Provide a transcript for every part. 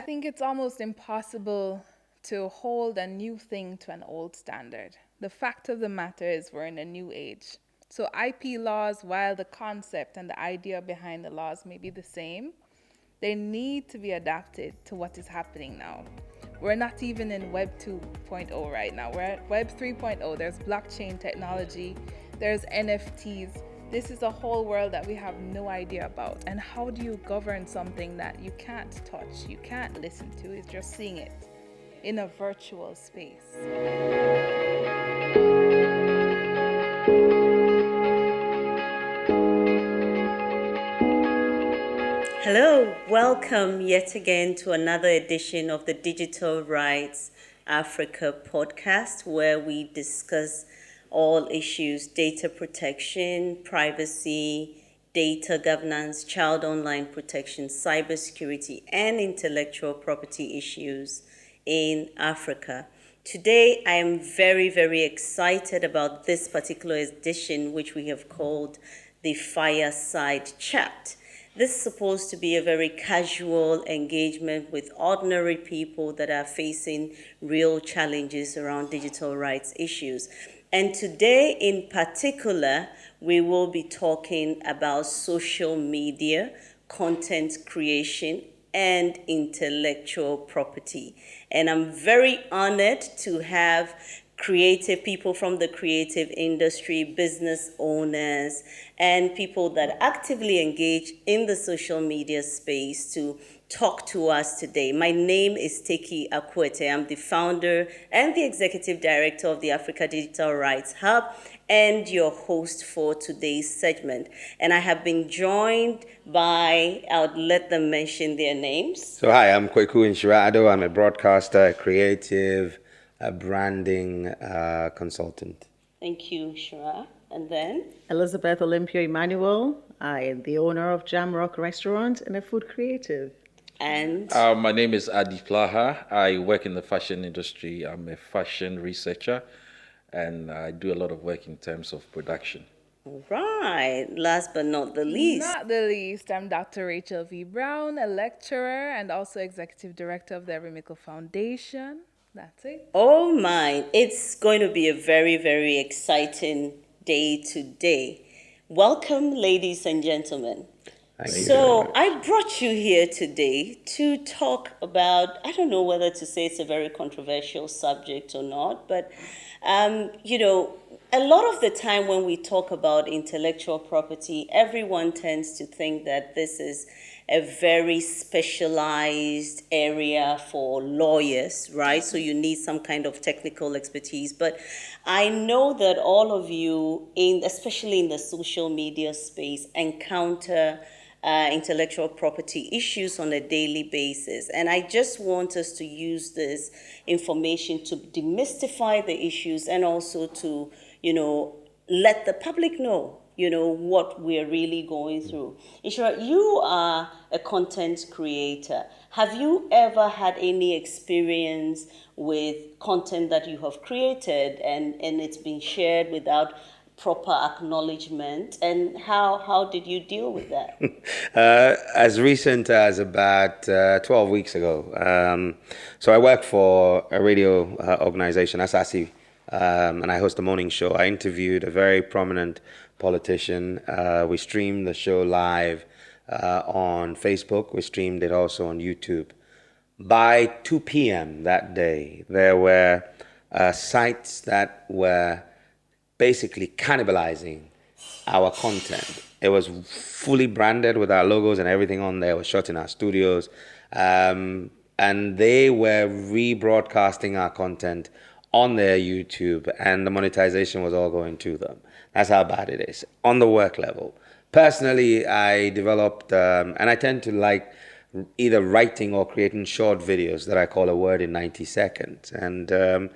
think it's almost impossible to hold a new thing to an old standard. The fact of the matter is we're in a new age. So IP laws, while the concept and the idea behind the laws may be the same, they need to be adapted to what is happening now. We're not even in Web 2.0 right now. We're at Web 3.0. There's blockchain technology, there's NFTs. This is a whole world that we have no idea about. And how do you govern something that you can't touch, you can't listen to, it's just seeing it in a virtual space? Hello, welcome yet again to another edition of the Digital Rights Africa podcast, where we discuss all issues: data protection, privacy, data governance, child online protection, cybersecurity, and intellectual property issues in Africa. Today, I am very, very excited about this particular edition, which we have called the Fireside Chat. This is supposed to be a very casual engagement with ordinary people that are facing real challenges around digital rights issues. And today in particular, we will be talking about social media, content creation, and intellectual property. And I'm very honored to have creative people from the creative industry, business owners, and people that actively engage in the social media space to talk to us today. My name is Teki Akwete. I'm the founder and the executive director of the Africa Digital Rights Hub and your host for today's segment. And I have been joined by, I would let them mention their names. So hi, I'm Kweku Inshirado. I'm a broadcaster, creative, a branding consultant. Thank you, Shira. And then? Elizabeth Olympia Emmanuel. I am the owner of Jamrock Restaurant and a food creative. And? My name is Adi Plaha. I work in the fashion industry. I'm a fashion researcher, and I do a lot of work in terms of production. All right. Last but not the least. Not the least, I'm Dr. Rachel V. Brown, a lecturer and also executive director of the Every Mickle Foundation. That's it. Oh my, it's going to be a very, very exciting day today. Welcome, ladies and gentlemen. So I brought you here today to talk about, I don't know whether to say it's a very controversial subject or not, but, a lot of the time when we talk about intellectual property, everyone tends to think that this is a very specialized area for lawyers, right? So you need some kind of technical expertise. But I know that all of you, especially in the social media space, encounter intellectual property issues on a daily basis. And I just want us to use this information to demystify the issues and also to, let the public know, what we're really going through. Ishra, you are a content creator. Have you ever had any experience with content that you have created and it's been shared without proper acknowledgement, and how did you deal with that? As recent as about 12 weeks ago. So I work for a radio organization, Asasi, and I host a morning show. I interviewed a very prominent politician. We streamed the show live on Facebook. We streamed it also on YouTube. By 2 p.m. that day, there were sites that were basically cannibalizing our content. It was fully branded with our logos and everything on there. It was shot in our studios. And they were rebroadcasting our content on their YouTube, and the monetization was all going to them. That's how bad it is on the work level. Personally, I developed, and I tend to like either writing or creating short videos that I call a word in 90 seconds. And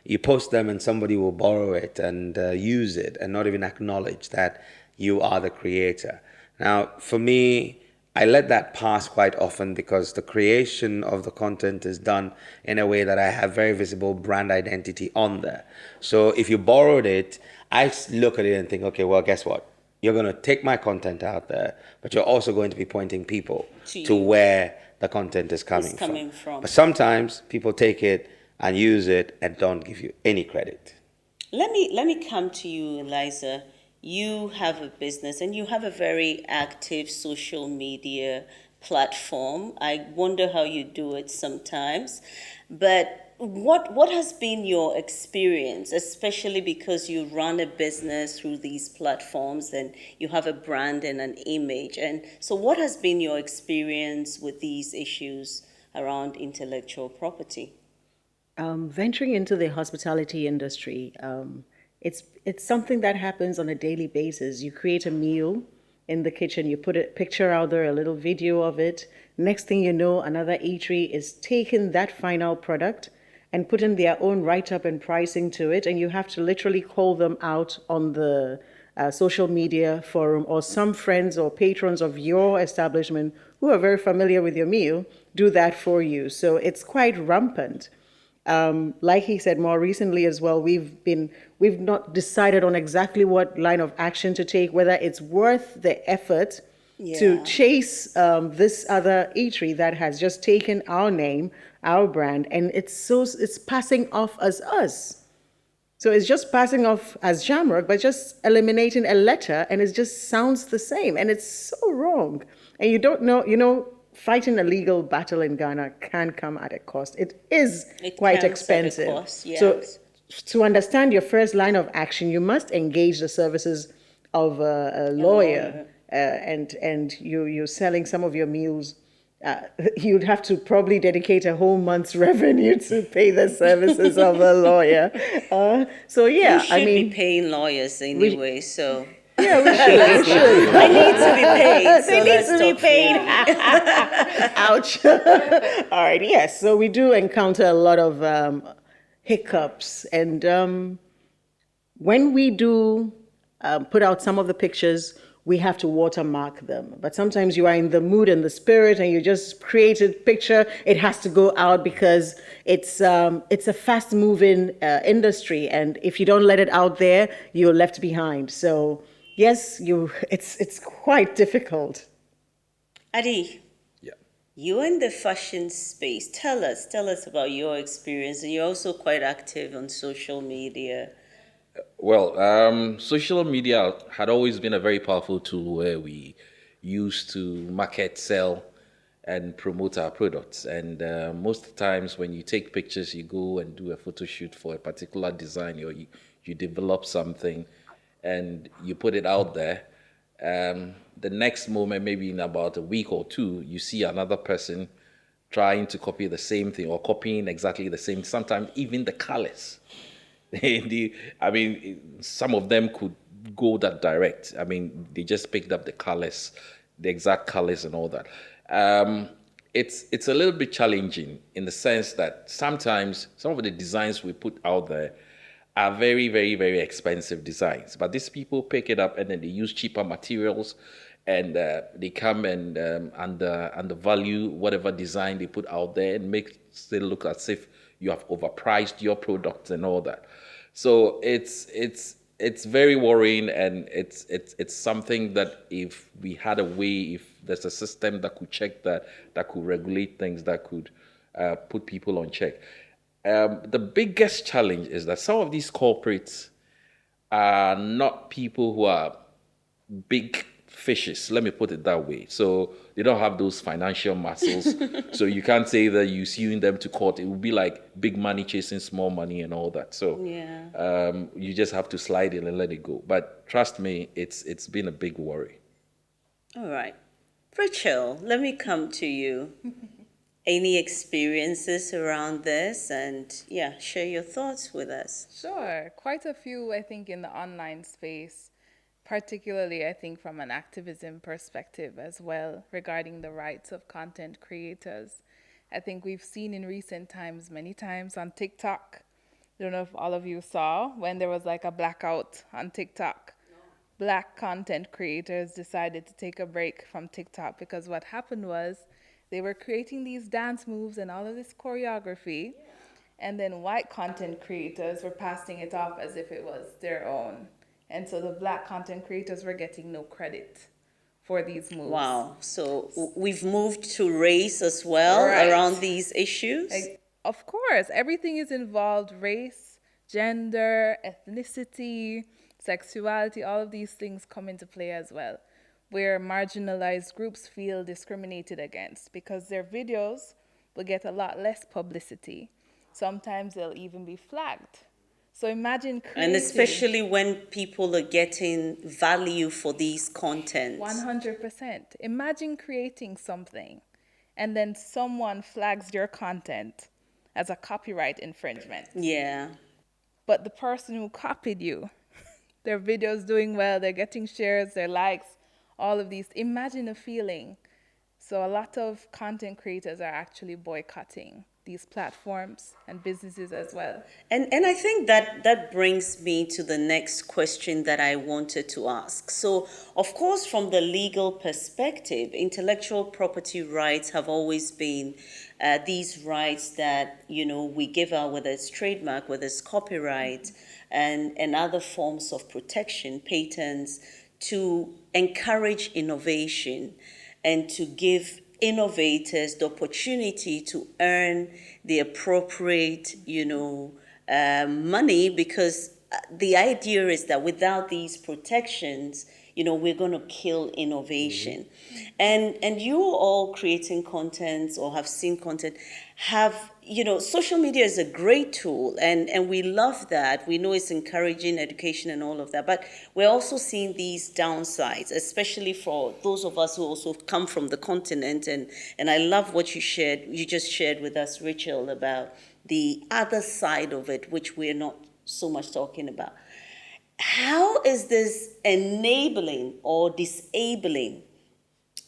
you post them and somebody will borrow it and use it and not even acknowledge that you are the creator. Now, for me, I let that pass quite often because the creation of the content is done in a way that I have very visible brand identity on there. So if you borrowed it, I look at it and think, okay, well, guess what? You're going to take my content out there, but you're also going to be pointing people to where the content is coming from. But sometimes people take it and use it and don't give you any credit. Let me come to you, Eliza. You have a business and you have a very active social media platform. I wonder how you do it sometimes. But what has been your experience, especially because you run a business through these platforms and you have a brand and an image? And so what has been your experience with these issues around intellectual property? Venturing into the hospitality industry, it's something that happens on a daily basis. You create a meal in the kitchen, you put a picture out there, a little video of it. Next thing you know, another eatery is taking that final product and putting their own write-up and pricing to it, and you have to literally call them out on the social media forum, or some friends or patrons of your establishment who are very familiar with your meal do that for you. So it's quite rampant. Like he said, more recently as well, we've not decided on exactly what line of action to take, whether it's worth the effort to chase this other eatery that has just taken our name, our brand, and it's passing off as us. So it's just passing off as Jamrock, but just eliminating a letter, and it just sounds the same, and it's so wrong. And you don't know, fighting a legal battle in Ghana can come at a cost. It is quite expensive. Cost, yes. So to understand your first line of action, you must engage the services of a lawyer, and you're selling some of your meals. You'd have to probably dedicate a whole month's revenue to pay the services of a lawyer. So yeah, you should be paying lawyers anyway. So yeah, we should. They need to be paid. So They need to be paid. Ouch. All right, yes. So we do encounter a lot of hiccups. And when we do put out some of the pictures, we have to watermark them. But sometimes you are in the mood and the spirit and you just create a picture. It has to go out because it's a fast-moving industry. And if you don't let it out there, you're left behind. So yes, it's quite difficult. Adi, Yeah. you're in the fashion space. Tell us about your experience. And you're also quite active on social media. Well, social media had always been a very powerful tool where we used to market, sell, and promote our products. And most times when you take pictures, you go and do a photo shoot for a particular design, or you develop something and you put it out there. The next moment, maybe in about a week or two, you see another person trying to copy the same thing or copying exactly the same, sometimes even the colors. I mean, some of them could go that direct. I mean, they just picked up the colors, the exact colors and all that. It's a little bit challenging in the sense that sometimes some of the designs we put out there are very, very, very expensive designs. But these people pick it up and then they use cheaper materials, and they come and undervalue whatever design they put out there and make it look as if you have overpriced your product and all that. So it's very worrying, and it's something that if we had a way, if there's a system that could check that could regulate things, that could put people on check. The biggest challenge is that some of these corporates are not people who are big fishes, let me put it that way. So they don't have those financial muscles. So you can't say that you're suing them to court. It would be like big money chasing small money and all that. So you just have to slide it and let it go. But trust me, it's been a big worry. All right. Rachel, let me come to you. Any experiences around this? And share your thoughts with us. Sure. Quite a few, I think, in the online space, particularly, I think, from an activism perspective as well, regarding the rights of content creators. I think we've seen in recent times, many times on TikTok. I don't know if all of you saw when there was like a blackout on TikTok. Black content creators decided to take a break from TikTok because what happened was they were creating these dance moves and all of this choreography, and then white content creators were passing it off as if it was their own. And so the black content creators were getting no credit for these moves. Wow. So we've moved to race as well Right. around these issues. Of course, everything is involved: race, gender, ethnicity, sexuality, all of these things come into play as well, where marginalized groups feel discriminated against because their videos will get a lot less publicity. Sometimes they'll even be flagged. So imagine creating... And especially when people are getting value for these contents. 100%. Imagine creating something and then someone flags your content as a copyright infringement. Yeah. But the person who copied you, their video's doing well, they're getting shares, their likes, all of these. Imagine the feeling. So a lot of content creators are actually boycotting these platforms and businesses as well. And I think that brings me to the next question that I wanted to ask. So, of course, from the legal perspective, intellectual property rights have always been these rights that, we give out, whether it's trademark, whether it's copyright, and other forms of protection, patents, to encourage innovation and to give innovators the opportunity to earn the appropriate, money, because the idea is that without these protections, we're going to kill innovation. And you all creating content or have seen content have, social media is a great tool, and we love that. We know it's encouraging education and all of that, but we're also seeing these downsides, especially for those of us who also come from the continent. And I love what you just shared with us, Rachel, about the other side of it, which we're not so much talking about. How is this enabling or disabling,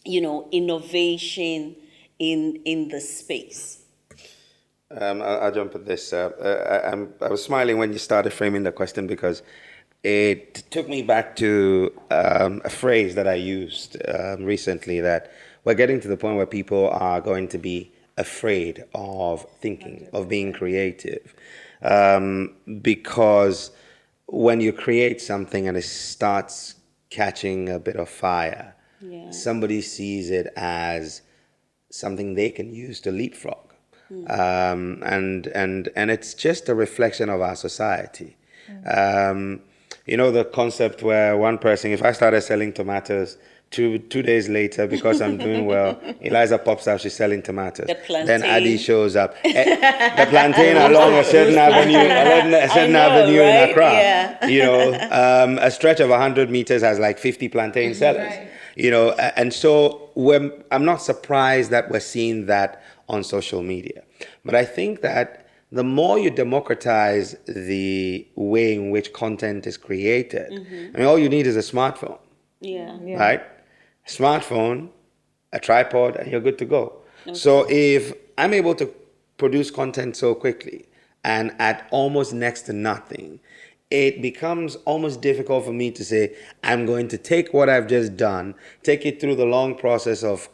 innovation in the space? I'll jump at this. I was smiling when you started framing the question because it took me back to a phrase that I used recently, that we're getting to the point where people are going to be afraid of thinking, of being creative. Because when you create something and it starts catching a bit of fire, somebody sees it as something they can use to leapfrog. And it's just a reflection of our society. The concept where one person, if I started selling tomatoes, two days later, because I'm doing well, Eliza pops out, she's selling tomatoes. Then Adi shows up. The plantain along a certain avenue right? in Accra. Yeah. A stretch of 100 meters has like 50 plantain sellers. Right. And so I'm not surprised that we're seeing that on social media. But I think that the more you democratize the way in which content is created, I mean, all you need is a smartphone. Yeah. Right? A smartphone, a tripod, and you're good to go. Okay. So if I'm able to produce content so quickly and at almost next to nothing, it becomes almost difficult for me to say, I'm going to take what I've just done, take it through the long process of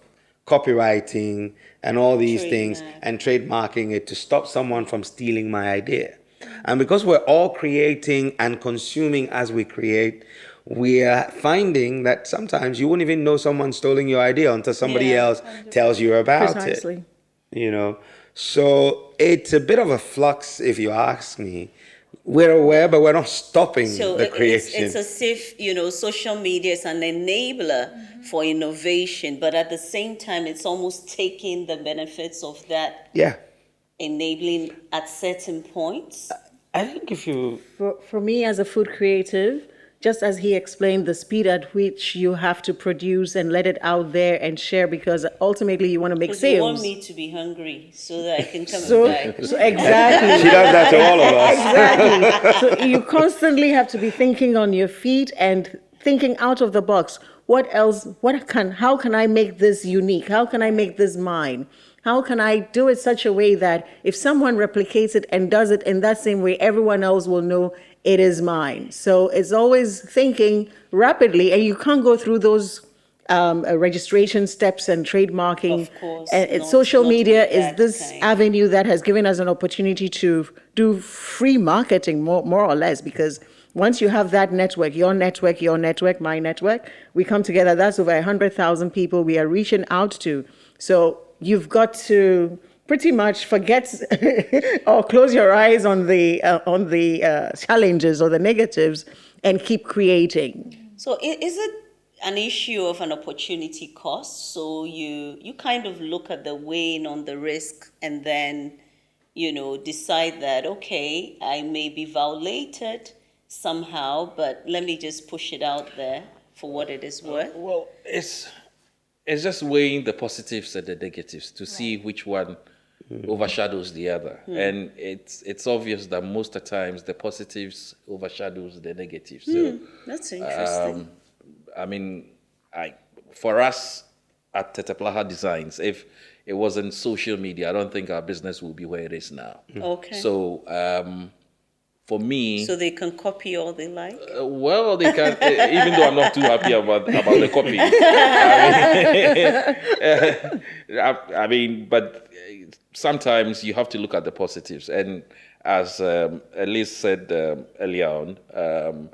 copywriting and all these things and trademarking it to stop someone from stealing my idea. And because we're all creating and consuming as we create, we are finding that sometimes you wouldn't even know someone's stolen your idea until somebody else 100%. Tells you about Precisely. it. So it's a bit of a flux, if you ask me. We're aware, but we're not stopping the creation. It's as if, social media is an enabler for innovation, but at the same time, it's almost taking the benefits of that enabling at certain points. I think if you... For me as a food creative, just as he explained, the speed at which you have to produce and let it out there and share, because ultimately you want to make sales. You want me to be hungry so that I can come and buy. So exactly. She does that to all of us. Exactly. So you constantly have to be thinking on your feet and thinking out of the box. What else? How can I make this unique? How can I make this mine? How can I do it such a way that if someone replicates it and does it in that same way, everyone else will know it is mine? So it's always thinking rapidly, and you can't go through those registration steps and trademarking. Of course. And social media is this avenue that has given us an opportunity to do free marketing, more or less, because Once you have that network, your network, my network, we come together. That's over 100,000 people we are reaching out to. So you've got to pretty much forget or close your eyes on the challenges or the negatives and keep creating. So is it an issue of an opportunity cost? So you kind of look at the weighing on the risk and then, decide that, okay, I may be violated somehow, but let me just push it out there for what it is worth. Well, it's just weighing the positives and the negatives to see which one overshadows the other. And it's obvious that most of the times the positives overshadows the negatives. So That's interesting. I mean, for us at Teteplaha Designs, if it wasn't social media, I don't think our business will be where it is now. Okay. So for me, So they can copy all they like? well, they can. Even though I'm not too happy about the copy. I mean, but sometimes you have to look at the positives, and as Elise said earlier on.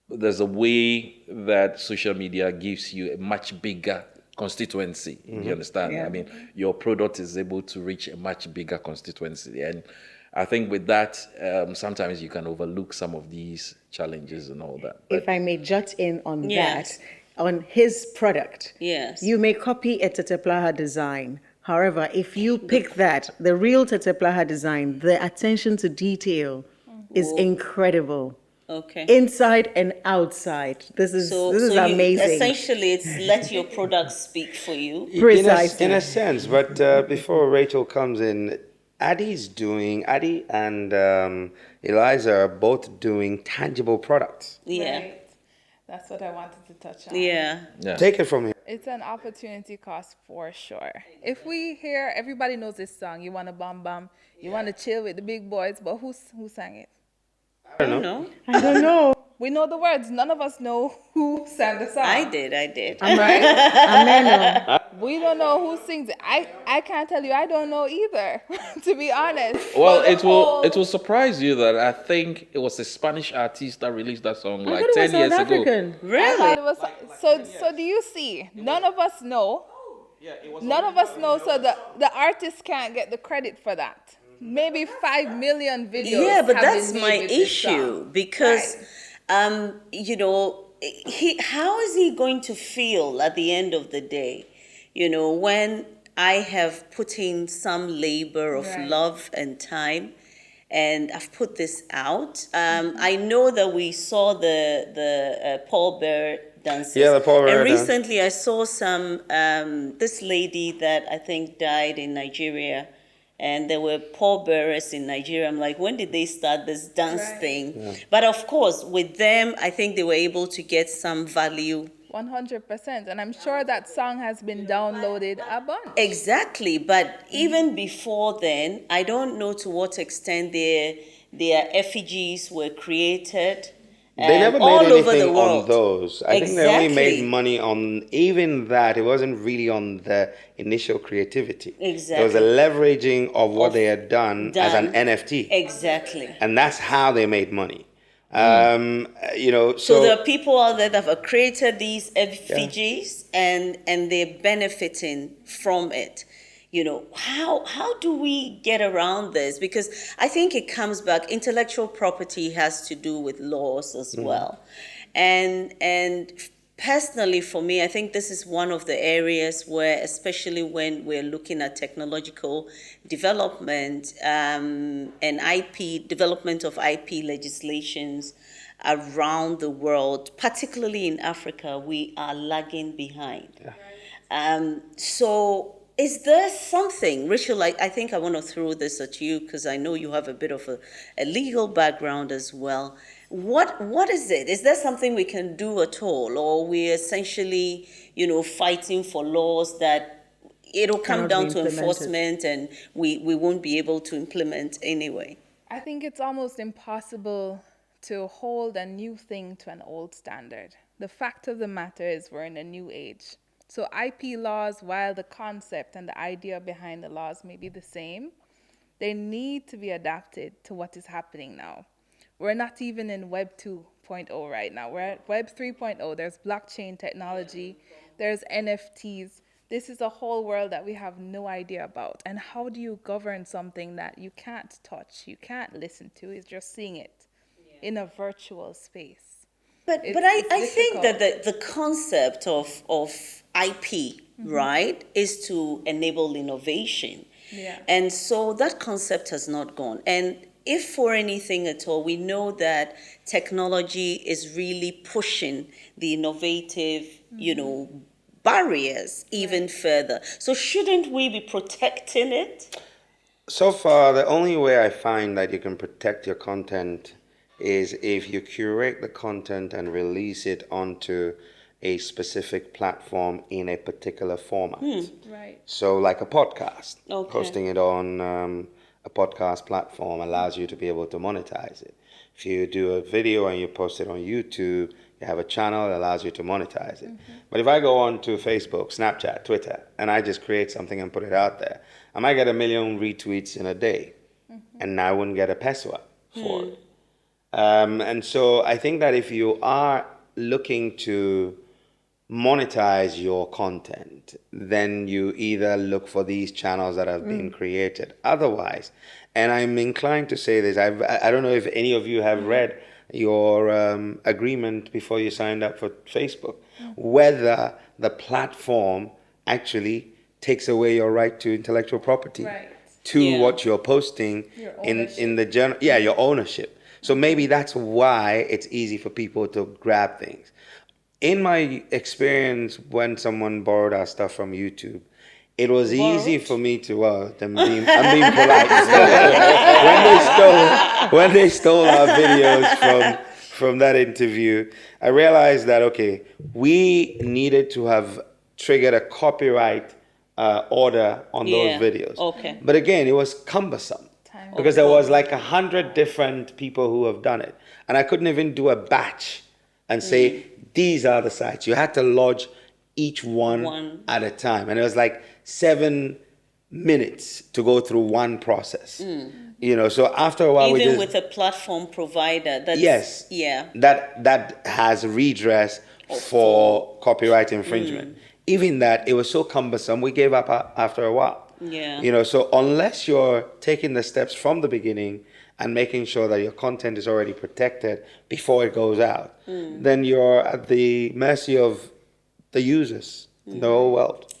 There's a way that social media gives you a much bigger constituency. You understand? Yeah. I mean, your product is able to reach a much bigger constituency. And I think with that, sometimes you can overlook some of these challenges and all that. If I may jut in on Yes. that, on his product. Yes. You may copy a Teteplaha design. However, if you pick the real Teteplaha design, the attention to detail is incredible. Okay. Inside and outside. This is amazing. Essentially, it's let your product speak for you. Precisely. In a sense, but before Rachel comes in, Addie and Eliza are both doing tangible products. Yeah. Right. That's what I wanted to touch on. Yeah. Yeah. Take it from here. It's an opportunity cost for sure. If we hear, everybody knows this song, You Want to Bam Bam, You Want to Chill with the Big Boys, but who sang it? I don't know. I don't know. We know the words. None of us know who sang the song. I did. Amen. We don't know who sings it. I can't tell you. I don't know either, to be honest. Well, But the it will surprise you that I think it was a Spanish artist that released that song I like thought it 10 was years South ago. African. I Really? thought it was so do you see? None of us know. None of us know, so the artist can't get the credit for that. Maybe 5 million videos. Yeah, but have that's been my made with this issue song. because, Right. how is he going to feel at the end of the day? When I have put in some labor of Right. love and time, and I've put this out. I know that we saw the Paul Bear dances. Yeah, the Paul Bear And dance. recently I saw some this lady that I think died in Nigeria. And there were pallbearers in Nigeria. I'm like, when did they start this dance Right. thing? But of course, with them, I think they were able to get some value. 100%. And I'm sure that song has been downloaded a bunch. Exactly. But even before then, I don't know to what extent their effigies were created. They never made all over the anything world. on those. I think they only made Exactly. money on even that. It wasn't really on the initial creativity. It was Exactly. a leveraging of what they had done as an Done. NFT, Exactly. and that's how they made money. So there are people out there that have created these effigies and they're benefiting from it. How do we get around this? Because I think it comes back, intellectual property has to do with laws as well. And personally for me, I think this is one of the areas where, especially when we're looking at technological development and development of IP legislations around the world, particularly in Africa, we are lagging behind. So is there something, Rachel, I think I want to throw this at you because I know you have a bit of a legal background as well. What is it? Is there something we can do at all? Or we're essentially, fighting for laws that it'll come Cannot down be to implemented. enforcement and we won't be able to implement anyway? I think it's almost impossible to hold a new thing to an old standard. The fact of the matter is we're in a new age. So IP laws, while the concept and the idea behind the laws may be the same, they need to be adapted to what is happening now. we're not even in Web 2.0 right now. We're at Web 3.0. There's blockchain technology, there's NFTs. This is a whole world that we have no idea about. And how do you govern something that you can't touch, you can't listen to, is just seeing it in a virtual space? But I think that the concept of IP, right, is to enable innovation. Yeah. And so that concept has not gone. And if for anything at all, we know that technology is really pushing the innovative, barriers even further. So shouldn't we be protecting it? So far, the only way I find that you can protect your content is if you curate the content and release it onto a specific platform in a particular format. Right. So, like a podcast, Okay. posting it on a podcast platform allows you to be able to monetize it. If you do a video and you post it on YouTube, you have a channel that allows you to monetize it. But if I go on to Facebook, Snapchat, Twitter, and I just create something and put it out there, I might get 1 million retweets in a day, and I wouldn't get a peso for it. And so I think that if you are looking to monetize your content, then you either look for these channels that have been created. Otherwise, and I'm inclined to say this, I don't know if any of you have read your agreement before you signed up for Facebook, whether the platform actually takes away your right to intellectual property Right. to Yeah. what you're posting Your in the general, your ownership. So maybe that's why it's easy for people to grab things. In my experience, when someone borrowed our stuff from YouTube, it was easy for me to, I'm being polite. when they stole our videos from that interview, I realized that, okay, we needed to have triggered a copyright order on those Yeah, videos. okay. But again, it was cumbersome because there was like 100 different people who have done it. And I couldn't even do a batch and say, these are the sites. You had to lodge each one at a time. And it was like 7 minutes to go through one process. So after a while, we Even just, with a platform provider, that's yes, yeah. that has redress for copyright infringement. Even that, it was so cumbersome, we gave up after a while. Yeah. So unless you're taking the steps from the beginning and making sure that your content is already protected before it goes out, then you're at the mercy of the users in the whole world.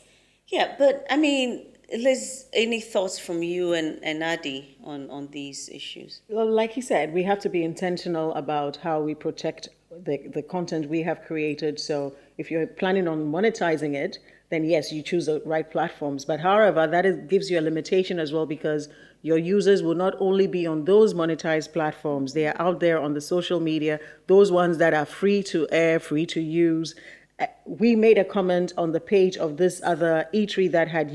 Yeah, but I mean, Liz, any thoughts from you and Adi on these issues? Well, like you said, we have to be intentional about how we protect the content we have created. So if you're planning on monetizing it, then yes, you choose the right platforms. But however, gives you a limitation as well, because your users will not only be on those monetized platforms, they are out there on the social media, those ones that are free to air, free to use. We made a comment on the page of this other eatery that had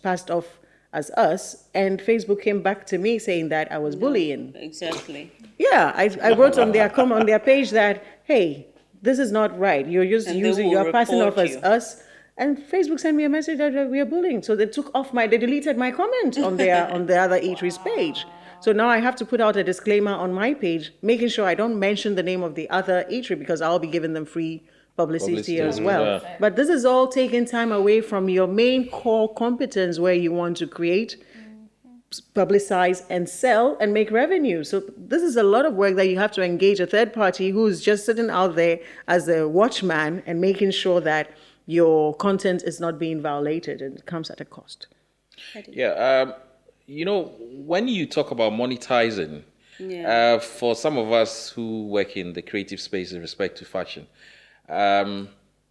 passed off as us, and Facebook came back to me saying that I was bullying. Exactly. Yeah, I wrote on their page that, hey, this is not right. You're just And they will you're passing off report as you. us. And Facebook sent me a message that we are bullying. So they deleted my comment on the other eatery's page. So now I have to put out a disclaimer on my page, making sure I don't mention the name of the other eatery, because I'll be giving them free publicity as well. Yeah. But this is all taking time away from your main core competence, where you want to create, publicize, and sell and make revenue. So this is a lot of work that you have to engage a third party who's just sitting out there as a watchman and making sure that your content is not being violated, and it comes at a cost. Yeah, when you talk about monetizing, for some of us who work in the creative space in respect to fashion,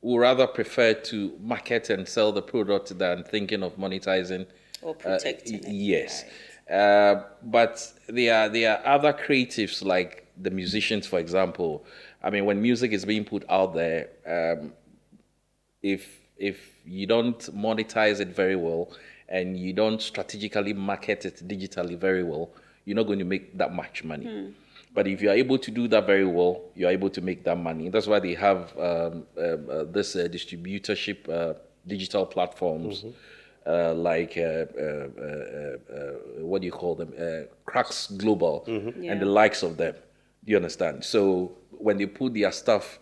we rather prefer to market and sell the product than thinking of monetizing Or protecting it. Yes, but there are other creatives like the musicians, for example. I mean, when music is being put out there, if you don't monetize it very well and you don't strategically market it digitally very well, you're not going to make that much money. But if you are able to do that very well, you are able to make that money. That's why they have this distributorship digital platforms like what do you call them? Cracks Global and the likes of them. You understand? So when they put their stuff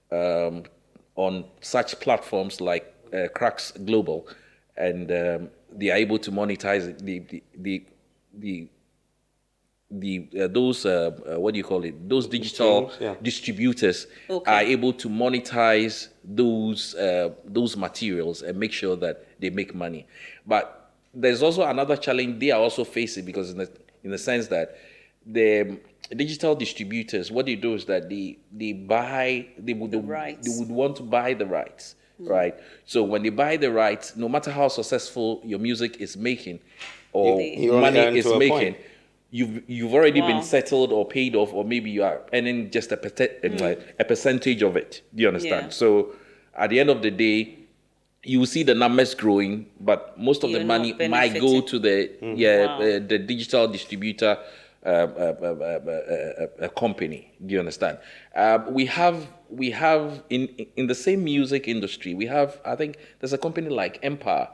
on such platforms like Cracks Global, and they are able to monetize it, the those what do you call it? Those digital Streams, yeah. distributors Okay. are able to monetize those materials and make sure that they make money. But there's also another challenge they are also facing, because in the sense that the digital distributors, what they do is that they buy they rights. would want to buy the rights, right? So when they buy the rights, no matter how successful your music is making or You only money earn is to a making, point. you've already Wow. been settled or paid off, or maybe you are earning just a percentage of it. Do you understand? Yeah. So at the end of the day, you will see the numbers growing, but most of the You're money not might go benefiting. to the Wow. the digital distributor company. Do you understand? We have in the same music industry, we have, I think there's a company like Empire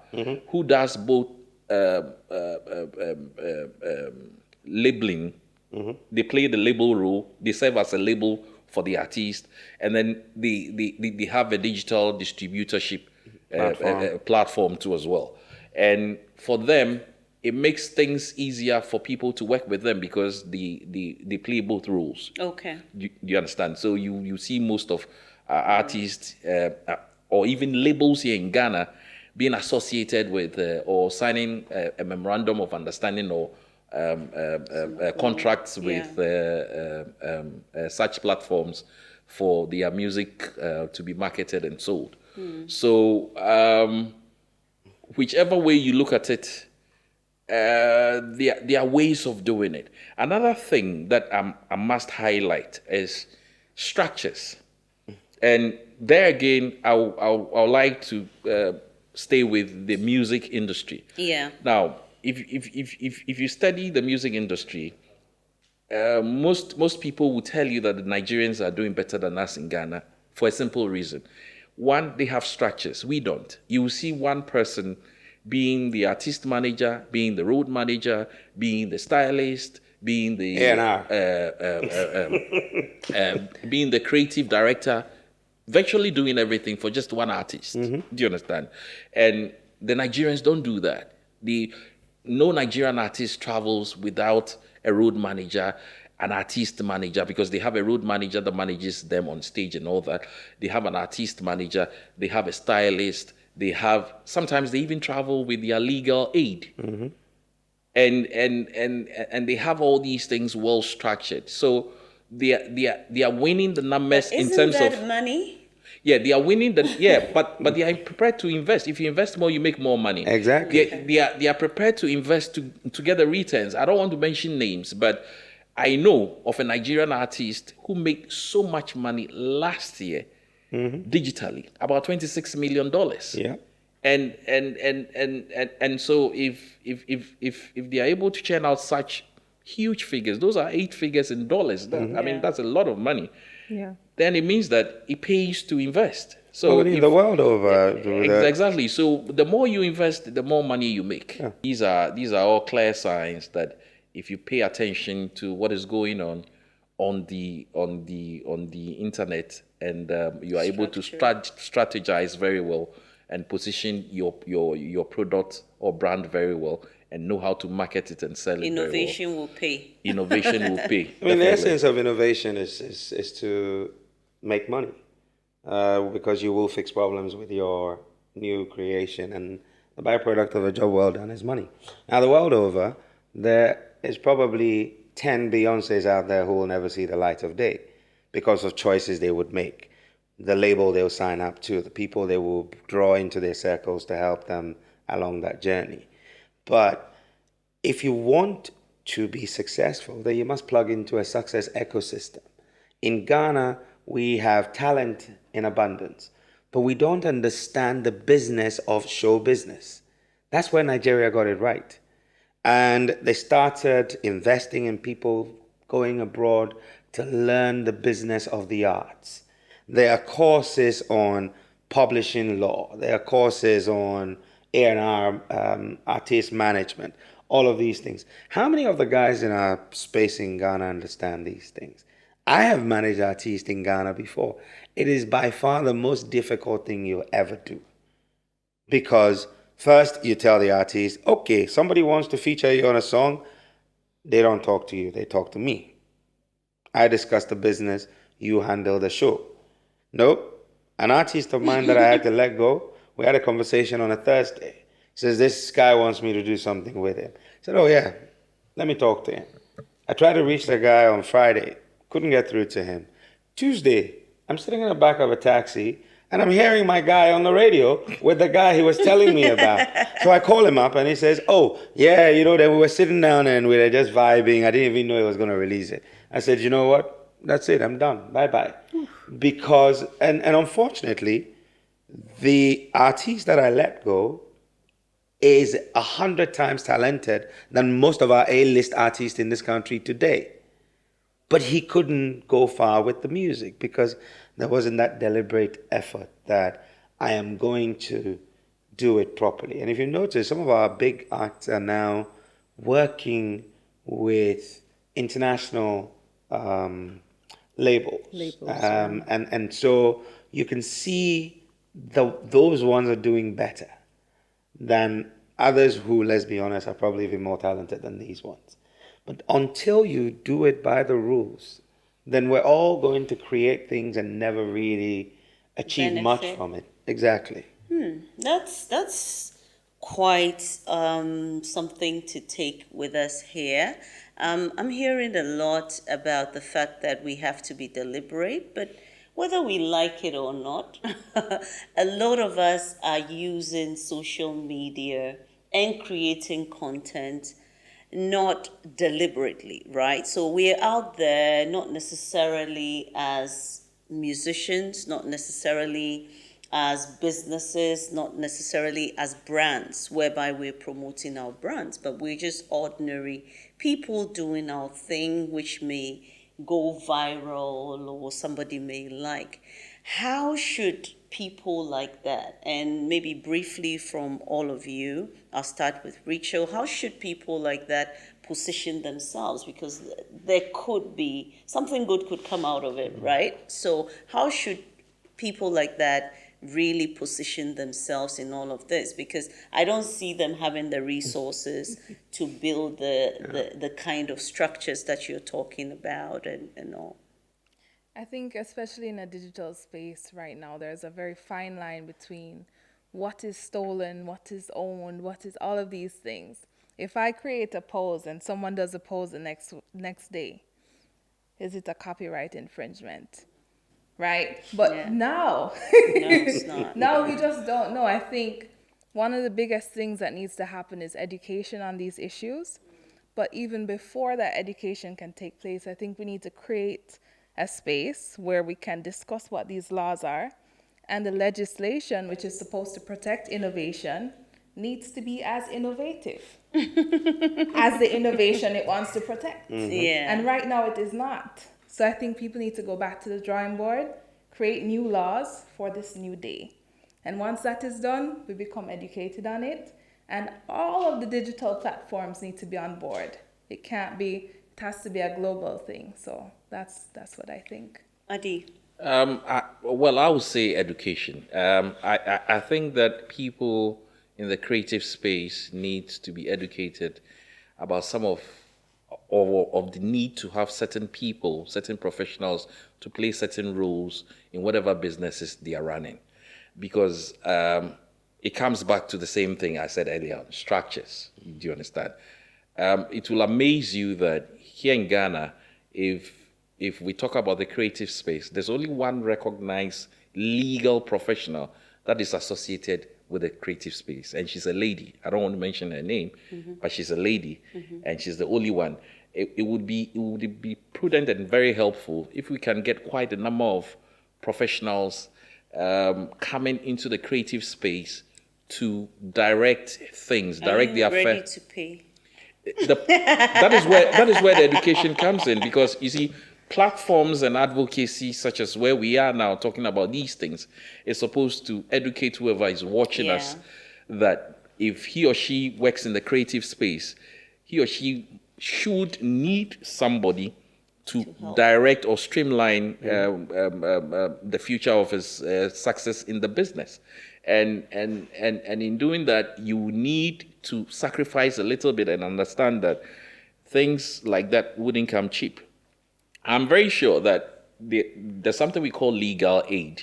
who does both labeling. They play the label role. They serve as a label for the artist, and then they have a digital distributorship platform too as well. And for them, it makes things easier for people to work with them, because they play both roles. Okay. Do you understand? So you see most of artists or even labels here in Ghana being associated with or signing a memorandum of understanding or contracts with such platforms for their music to be marketed and sold. So whichever way you look at it, there are ways of doing it. Another thing that I must highlight is structures. And there again, I would like to stay with the music industry. Yeah. Now, if you study the music industry, most people will tell you that the Nigerians are doing better than us in Ghana for a simple reason. One, they have structures. We don't. You will see one person being the artist manager, being the road manager, being the stylist, being the A&R. being the creative director, virtually doing everything for just one artist. Do you understand? And the Nigerians don't do that. No Nigerian artist travels without a road manager, an artist manager, because they have a road manager that manages them on stage and all that. They have an artist manager, they have a stylist, sometimes they even travel with their legal aid. And they have all these things well structured. So they are winning the numbers in Isn't terms that of money? yeah, they are winning but they are prepared to invest. If you invest more, you make more money. Exactly. They are prepared to invest to get the returns. I don't want to mention names, but I know of a Nigerian artist who made so much money last year digitally, about $26 million. Yeah. And so if they are able to churn out such huge figures, those are 8 figures in dollars. I mean, that's a lot of money. Yeah. Then it means that it pays to invest. So Well, in the world over. exactly. So the more you invest, the more money you make. Yeah. These are all clear signs that if you pay attention to what is going on the internet, and you are able to strategize very well and position your product or brand very well, and know how to market it and sell it Innovation will pay. very well. Innovation will pay. I mean, the definitely. essence of innovation is to make money, because you will fix problems with your new creation, and the byproduct of a job well done is money. Now, the world over, there is probably 10 Beyoncés out there who will never see the light of day because of choices they would make, the label they'll sign up to, the people they will draw into their circles to help them along that journey. But if you want to be successful, then you must plug into a success ecosystem. In Ghana, we have talent in abundance, but we don't understand the business of show business. That's where Nigeria got it right. And they started investing in people going abroad to learn the business of the arts. There are courses on publishing law. There are courses on A&R, artist management, all of these things. How many of the guys in our space in Ghana understand these things? I have managed artists in Ghana before. It is by far the most difficult thing you'll ever do. Because first you tell the artist, okay, somebody wants to feature you on a song, they don't talk to you, they talk to me. I discuss the business, you handle the show. Nope. An artist of mine that I had to let go, we had a conversation on a Thursday. He says, this guy wants me to do something with him. I said, oh yeah, let me talk to him. I tried to reach the guy on Friday, couldn't get through to him. Tuesday, I'm sitting in the back of a taxi and I'm hearing my guy on the radio with the guy he was telling me about. So I call him up and he says, oh, yeah, then we were sitting down and we were just vibing. I didn't even know he was going to release it. I said, you know what? That's it. I'm done. Bye-bye. Because, and unfortunately, the artist that I let go is 100 times talented than most of our A-list artists in this country today. But he couldn't go far with the music because there wasn't that deliberate effort that I am going to do it properly. And if you notice, some of our big acts are now working with international labels. And so you can see those ones are doing better than others who, let's be honest, are probably even more talented than these ones. But until you do it by the rules, then we're all going to create things and never really achieve much from it. Exactly. That's quite something to take with us here. I'm hearing a lot about the fact that we have to be deliberate, but whether we like it or not, a lot of us are using social media and creating content not deliberately, right? So we're out there not necessarily as musicians, not necessarily as businesses, not necessarily as brands, whereby we're promoting our brands, but we're just ordinary people doing our thing, which may go viral or somebody may like. How should people like that, and maybe briefly from all of you, I'll start with Rachel, how should people like that position themselves? Because there could be, something good could come out of it, right? So how should people like that really position themselves in all of this? Because I don't see them having the resources to build the kind of structures that you're talking about and all. I think especially in a digital space right now, there's a very fine line between what is stolen, what is owned, what is all of these things. If I create a pose and someone does a pose the next day, is it a copyright infringement? Right? But now, No, it's not. now we just don't know. I think one of the biggest things that needs to happen is education on these issues. But even before that education can take place, I think we need to create a space where we can discuss what these laws are, and the legislation, which is supposed to protect innovation, needs to be as innovative as the innovation it wants to protect. Yeah. And right now it is not. So I think people need to go back to the drawing board, create new laws for this new day. And once that is done, we become educated on it, and all of the digital platforms need to be on board. It has to be a global thing. So that's what I think. Adi. I would say education. I think that people in the creative space need to be educated about some of the need to have certain people, certain professionals to play certain roles in whatever businesses they are running. Because it comes back to the same thing I said earlier, structures. Do you understand? It will amaze you that here in Ghana, if we talk about the creative space, there's only one recognized legal professional that is associated with the creative space, and she's a lady. I don't want to mention her name, but she's a lady, and she's the only one. It would be prudent and very helpful if we can get quite a number of professionals coming into the creative space to direct things, direct the affair. Ready to pay. That is where the education comes in, because you see, platforms and advocacy such as where we are now talking about these things is supposed to educate whoever is watching us that if he or she works in the creative space, he or she should need somebody to help. direct or streamline the future of his success in the business. And in doing that, you need to sacrifice a little bit and understand that things like that wouldn't come cheap. I'm very sure that there's something we call legal aid,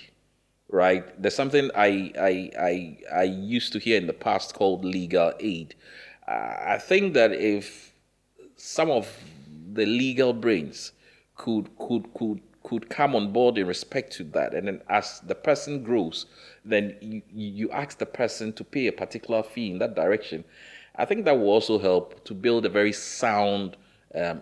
right? There's something I used to hear in the past called legal aid. I think that if some of the legal brains could come on board in respect to that, and then as the person grows, then you ask the person to pay a particular fee in that direction. I think that will also help to build a very sound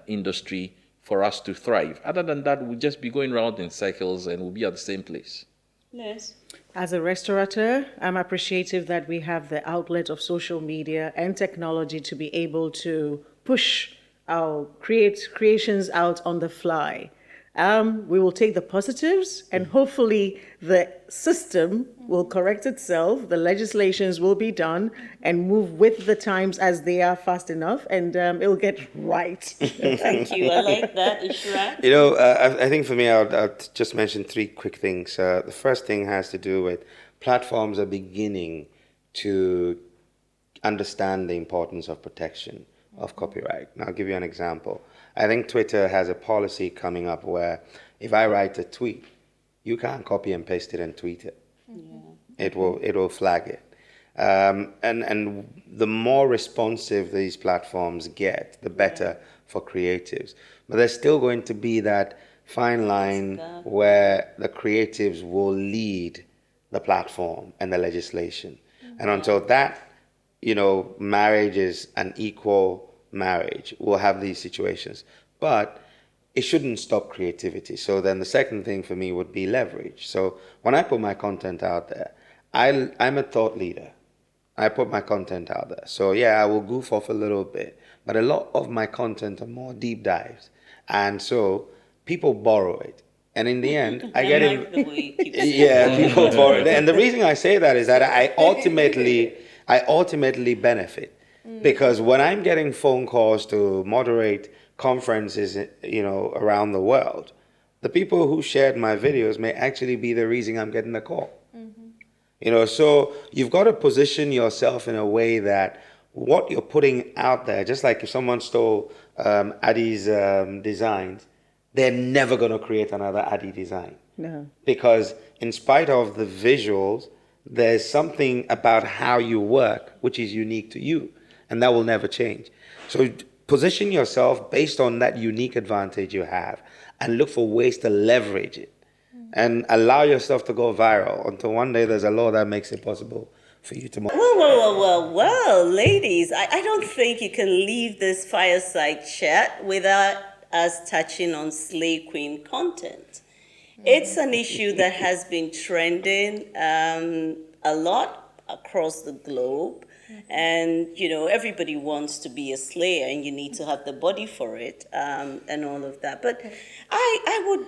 industry for us to thrive. Other than that, we'll just be going around in circles and we'll be at the same place. Yes. As a restaurateur, I'm appreciative that we have the outlet of social media and technology to be able to push our creations out on the fly. We will take the positives, and hopefully the system will correct itself, the legislations will be done, and move with the times as they are fast enough, and it'll get right. Thank you. I like that, Ishra. You know, I think for me, I'll just mention three quick things. The first thing has to do with platforms are beginning to understand the importance of protection of copyright. And I'll give you an example. I think Twitter has a policy coming up where if I write a tweet, you can't copy and paste it and tweet it. Yeah. It will flag it. And the more responsive these platforms get, the better for creatives. But there's still going to be that fine line where the creatives will lead the platform and the legislation. And until that, marriage is an equal marriage, we'll have these situations. But it shouldn't stop creativity. So then the second thing for me would be leverage. So when I put my content out there, I'm a thought leader. I put my content out there. So yeah, I will goof off a little bit, but a lot of my content are more deep dives. And so people borrow it. And in the end, I get like the way you keep yeah, people borrow it. And the reason I say that is that I ultimately benefit. Because when I'm getting phone calls to moderate conferences, around the world, the people who shared my videos may actually be the reason I'm getting the call. So you've got to position yourself in a way that what you're putting out there, just like if someone stole Adi's designs, they're never going to create another Adi design. No. Because in spite of the visuals, there's something about how you work which is unique to you, and that will never change. So position yourself based on that unique advantage you have and look for ways to leverage it and allow yourself to go viral until one day there's a law that makes it possible for you to... Well, ladies, I don't think you can leave this fireside chat without us touching on Slay Queen content. It's an issue that has been trending a lot across the globe. And, everybody wants to be a slayer and you need to have the body for it and all of that. But I would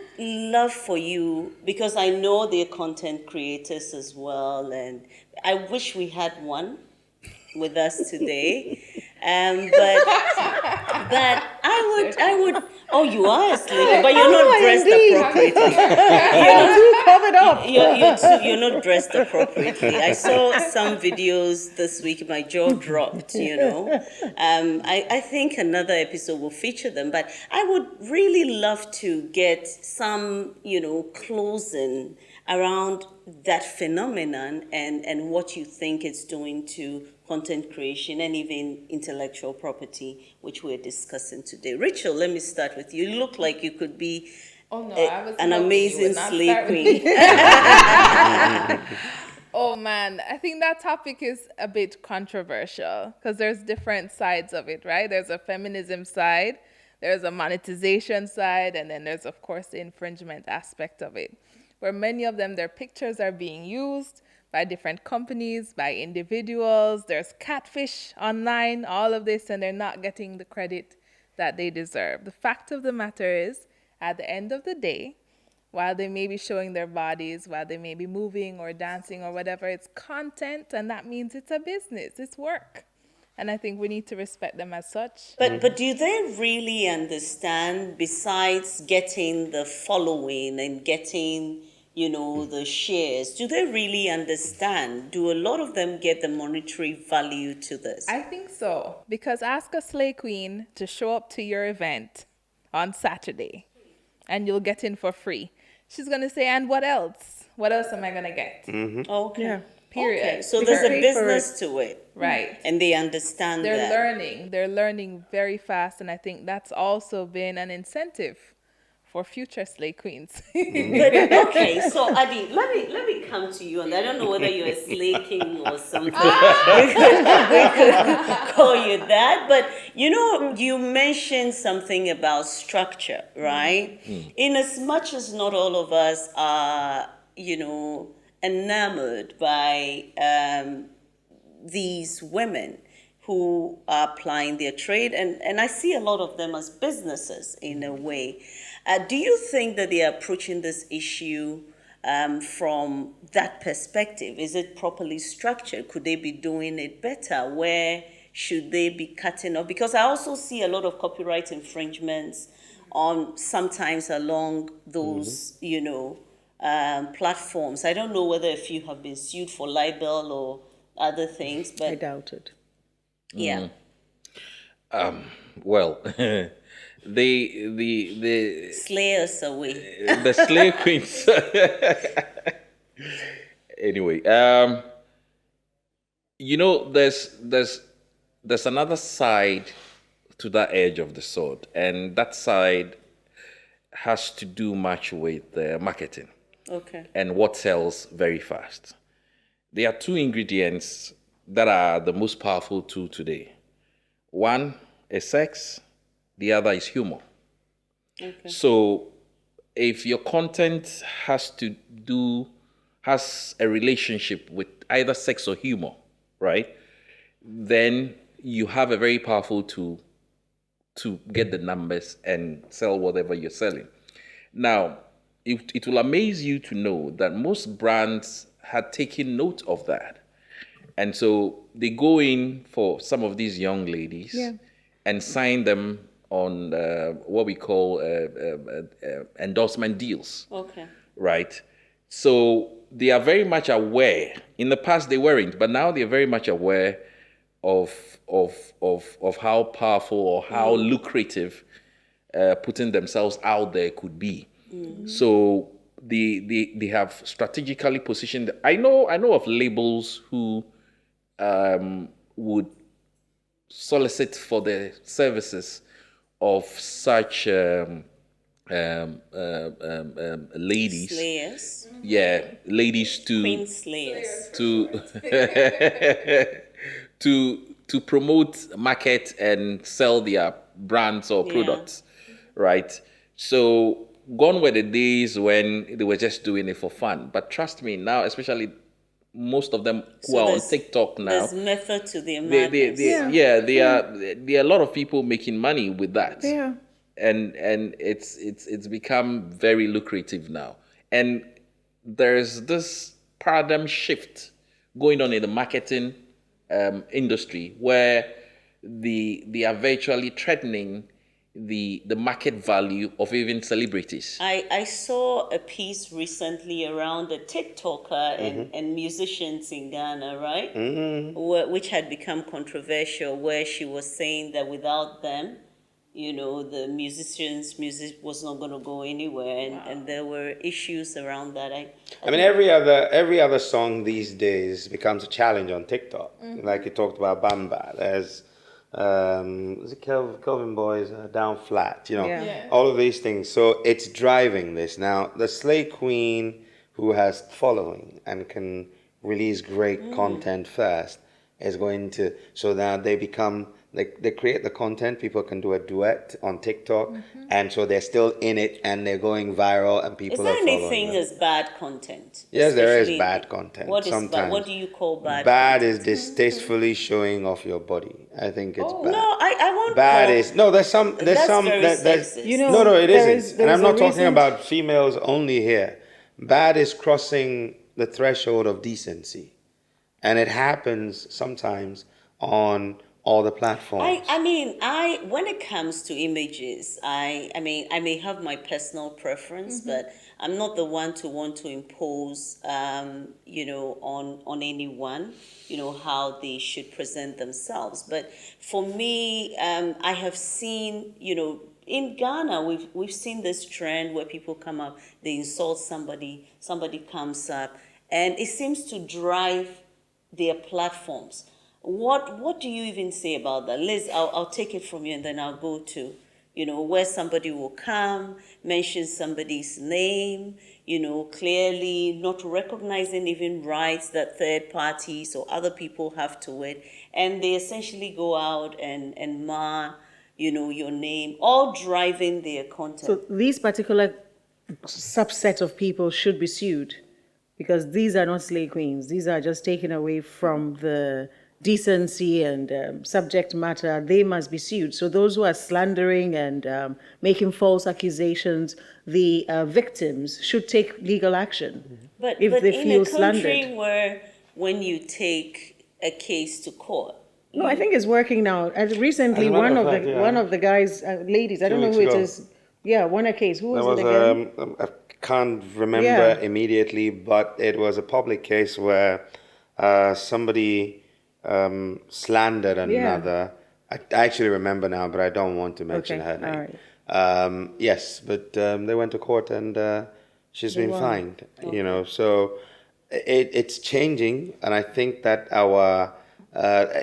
love for you, because I know they're content creators as well, and I wish we had one with us today. But I would. Oh, you are a slayer, but you're not dressed appropriately. You're too covered up. You're not dressed appropriately. I saw some videos this week. My jaw dropped. I think another episode will feature them. But I would really love to get some, closing around that phenomenon and what you think it's doing to content creation and even intellectual property, which we're discussing today. Rachel, let me start with you. You look like you could be an amazing slay queen. Oh man, I think that topic is a bit controversial because there's different sides of it, right? There's a feminism side, there's a monetization side, and then there's, of course, the infringement aspect of it, where many of them, their pictures are being used by different companies, by individuals. There's catfish online, all of this, and they're not getting the credit that they deserve. The fact of the matter is, at the end of the day, while they may be showing their bodies, while they may be moving or dancing or whatever, it's content, and that means it's a business, it's work. And I think we need to respect them as such. But do they really understand, besides getting the following and getting, the shares, do they really understand? Do a lot of them get the monetary value to this? I think so. Because ask a slay queen to show up to your event on Saturday and you'll get in for free. She's going to say, and what else? What else am I going to get? Okay. Yeah. Period. Okay, so there's a Pay for business to it. Right. And they understand They're that. learning. They're learning very fast. And I think that's also been an incentive for future slay queens. But okay, so Adi, let me come to you, and I don't know whether you're a slay king or something. we could call you that, but you mentioned something about structure, right? In as much as not all of us are, enamored by these women who are applying their trade, and I see a lot of them as businesses in a way. Do you think that they are approaching this issue from that perspective? Is it properly structured? Could they be doing it better? Where should they be cutting off? Because I also see a lot of copyright infringements on sometimes along those, platforms. I don't know whether if you have been sued for libel or other things, I but doubt it. yeah. Well, the Slay us away. the slave queens. Anyway, there's another side to that edge of the sword, and that side has to do much with marketing Okay. and what sells very fast. There are two ingredients that are the most powerful tool today. One is sex, the other is humor. Okay. So if your content has a relationship with either sex or humor, right? Then you have a very powerful tool to get the numbers and sell whatever you're selling. Now, it will amaze you to know that most brands had taken note of that. And so they go in for some of these young ladies and sign them on what we call endorsement deals, Okay. right? So they are very much aware. In the past they weren't, but now they're very much aware of how powerful or how lucrative putting themselves out there could be. So they have strategically positioned. I know of labels who would solicit for the services of such ladies. Slayers. Yeah, ladies Queen slayers. to to promote, market, and sell their brands or products, right? So gone were the days when they were just doing it for fun. But trust me, now, especially most of them who So are on there's- TikTok now, There's method to their madness. there are a lot of people making money with that. Yeah. And it's become very lucrative now. And there's this paradigm shift going on in the marketing industry where they are virtually threatening the market value of even celebrities. I saw a piece recently around a TikToker and musicians in Ghana, right? Which had become controversial, where she was saying that without them, the music was not going to go anywhere, and there were issues around that. I mean, every other song these days becomes a challenge on TikTok. Like you talked about Bamba. There's is it Kelvin Boys Down Flat? All of these things. So it's driving this now. The Slay Queen, who has following and can release great content first, is going to. So now they become. They create the content, people can do a duet on TikTok, and so they're still in it and they're going viral and people Is there are following anything them. as bad content? Yes, there is Especially- bad content. What is sometimes. bad? What do you call bad? Bad content? is distastefully showing off your body. I think it's bad. No, I won't. Bad call- is no. There's some. That's very There's sexist. no. It there isn't. is- And I'm there's not a talking recent- about females only here. Bad is crossing the threshold of decency, and it happens sometimes on all the platforms. I when it comes to images, I mean, I may have my personal preference, but I'm not the one to want to impose, on anyone, how they should present themselves. But for me, I have seen, in Ghana, we've seen this trend where people come up, they insult somebody comes up, and it seems to drive their platforms. What do you even say about that? Liz, I'll take it from you and then I'll go to, where somebody will come, mention somebody's name, clearly not recognizing even rights that third parties or other people have to it. And they essentially go out and mar, your name, all driving their content. So these particular subset of people should be sued because these are not slay queens. These are just taken away from the decency and subject matter. They must be sued. So those who are slandering and making false accusations, the victims should take legal action But if they in feel a country slandered. where when you take a case to court, No, I think it's working now. As recently, As a matter one of of fact, the yeah. one of the guys, ladies, I don't know weeks who it ago. is. Yeah, won a case. Who There was was it again? I can't remember Yeah. immediately, but it was a public case where somebody slandered another. I actually remember now, but I don't want to mention Okay, her name. all right. Yes, but they went to court and she's been won. fined. So it's changing, and I think that our,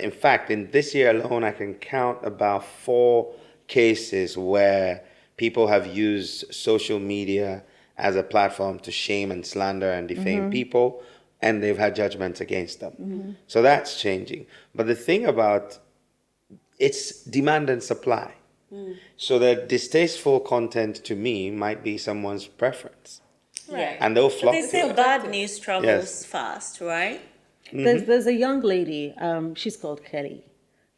in fact, in this year alone, I can count about 4 cases where people have used social media as a platform to shame and slander and defame people, and they've had judgments against them. So that's changing. But the thing about it's demand and supply. So the distasteful content to me might be someone's preference, Right. and they'll but flock they to say it. bad news travels Yes. fast, right? There's a young lady, she's called Kelly.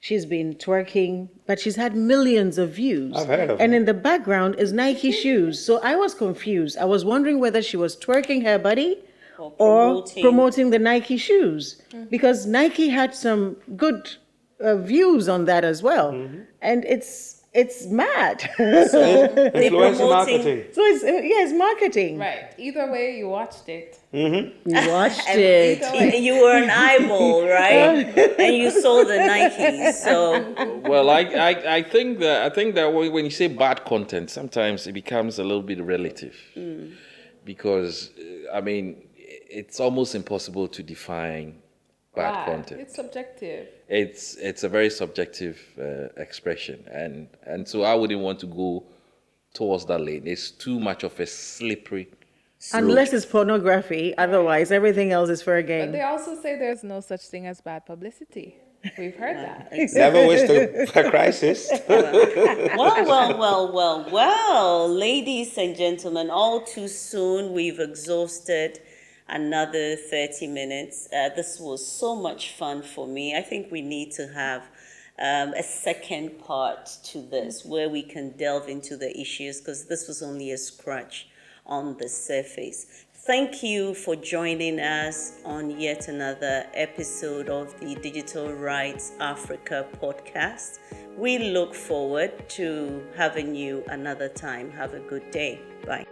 She's been twerking, but she's had millions of views. I've heard of And her. in the background is Nike shoes. So I was confused. I was wondering whether she was twerking her body Or or promoting the Nike shoes. Because Nike had some good views on that as well. And it's mad. They're Influencer promoting. marketing. So it's marketing. Right. Either way, you watched it. You watched And it. Either way. You were an eyeball, right? And you saw the Nikes. So Well, I think that when you say bad content, sometimes it becomes a little bit relative, because I mean it's almost impossible to define bad content. It's subjective. It's a very subjective expression, and so I wouldn't want to go towards that lane. It's too much of a slippery Unless it's pornography. Otherwise, everything else is for a But game. they also say there's no such thing as bad publicity. We've heard that. Never wish to a crisis. well, ladies and gentlemen, all too soon we've exhausted another 30 minutes. This was so much fun for me. I think we need to have a second part to this where we can delve into the issues, because this was only a scratch on the surface. Thank you for joining us on yet another episode of the Digital Rights Africa podcast. We look forward to having you another time. Have a good day. Bye.